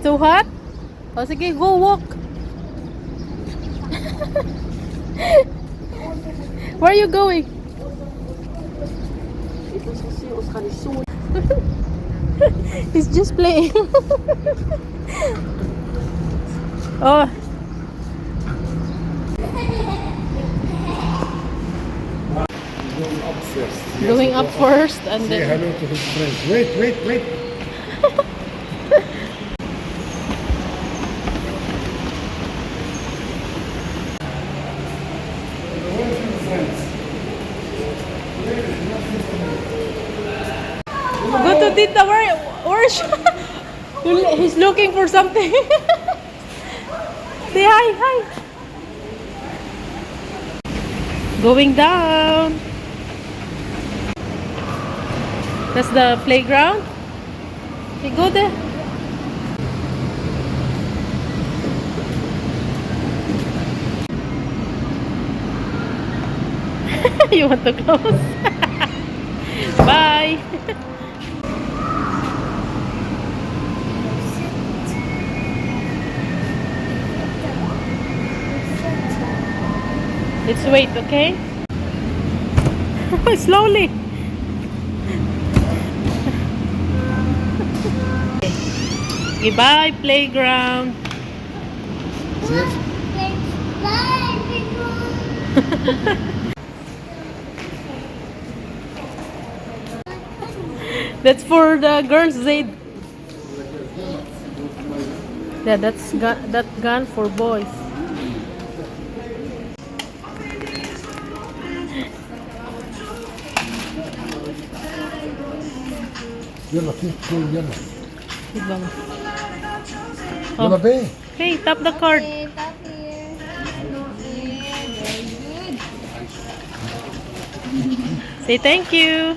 too hot? O sige, go walk. Where are you going? He's just playing. Oh. Going up first. Going up first and Say then hello to his friends. Wait. go to Tita. Where is she? He's looking for something. Say hi. Going down. That's the playground. Okay, go there. You want to close? Bye. Let's wait, okay? Slowly. Goodbye, playground. That's for the girls, Zaid. Yeah, that gun for boys. يلا كيف يلا Oh. يلا بيه. Hey, tap the card. Say thank you.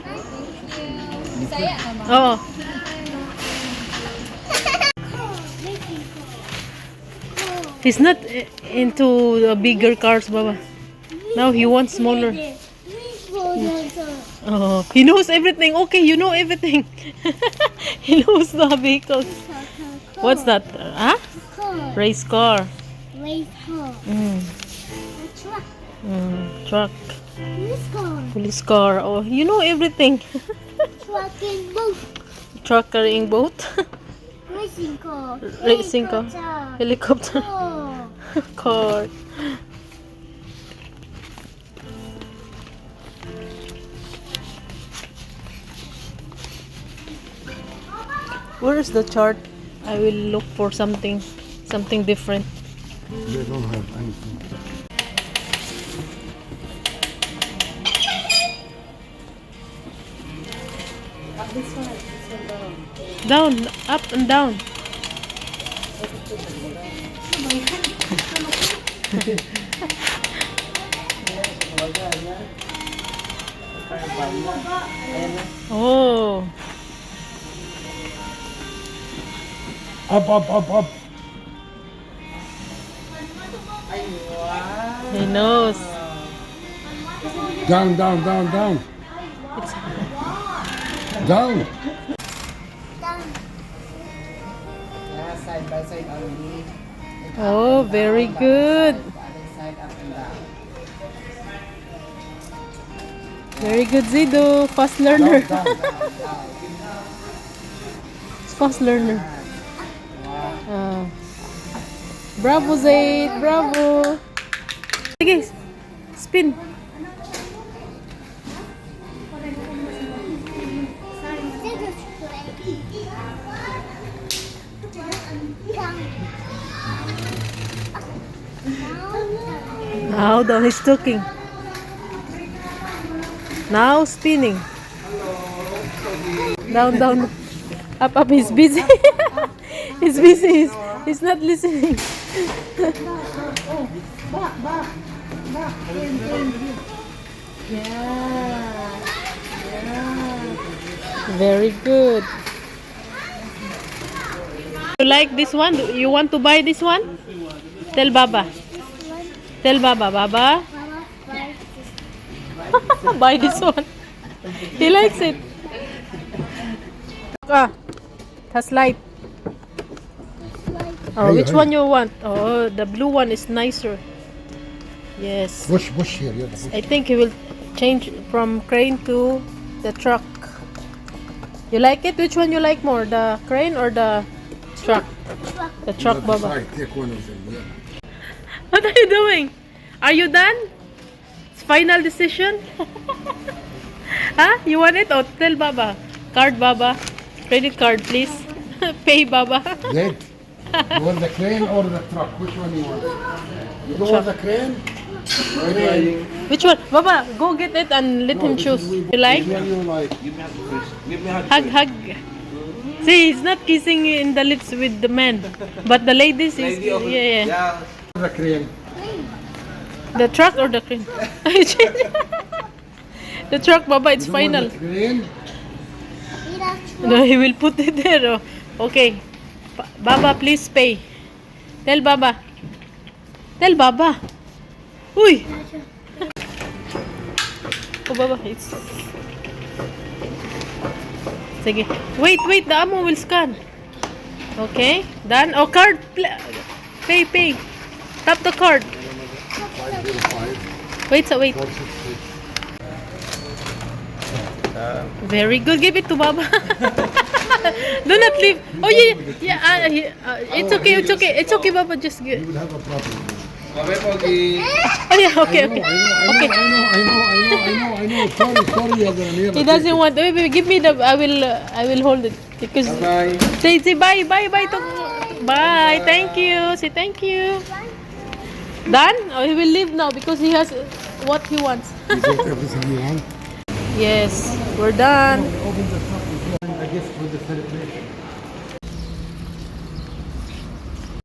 Oh. He's not into the bigger cars, Baba. Now he wants smaller. Oh, he knows everything. Okay, you know everything. He knows the vehicles. What's that? Huh? Race car. Mm. Truck. Police car. Oh, you know everything. Truck carrying boat. Racing car. Helicopter. Car. Where is the chart? I will look for something different. They don't have anything. Down, up and down. Oh. Up. He knows. Down. It's Down. Side by side only. oh, very good. Side up and down. Very good, Zido. Fast learner. Fast learner. Bravo, Zaid. Bravo. Sige, spin. Now down he's talking. Now spinning. Down. Up. He's busy. He's busy. He's not listening. Very good. You like this one? You want to buy this one? Tell Baba. Tell Baba. Baba. Buy this one. He likes it. It has light. Oh, Hey, which hey. one you want? Oh, the blue one is nicer. Yes. Push here, يلا push. I think he will change from crane to the truck. You like it? Which one you like more? The crane or the truck? The truck, Let's Baba. decide. Take one of them. Yeah. What are you doing? Are you done? It's final decision? Huh? You want it? Oh, tell Baba. Card, Baba. Credit card, please. Pay, Baba. Zed, you want the crane or the truck? Which one you want? You go with the crane? Which one? Baba, go get it and let him choose. You like? Which one you like? Hug, hug. See, he's not kissing in the lips with the man. But the ladies is... Yeah. The crane. The truck or the crane? The truck, Baba, it's You want final. the crane? No, he will put it there. Oh. Okay. Baba, please pay. Tell Baba. Tell Baba. Uy! Oh, Baba, it's... Sige. Wait, the amo will scan. Okay, done. Oh, card. Pay. Tap the card. 505 Wait. 460. Very good. Give it to Baba. Do not leave. Oh, yeah. It's okay, Baba. Just give. You will have a problem. Oh, yeah, okay. I know. Sorry, Adrian. He doesn't want. Wait, give me the. I will hold it because. Bye. Say bye. Bye. Thank you. Say thank you. Done? Oh, he will leave now because he has what he wants. You get everything you want. Yes, we're done. Open the top. I guess for the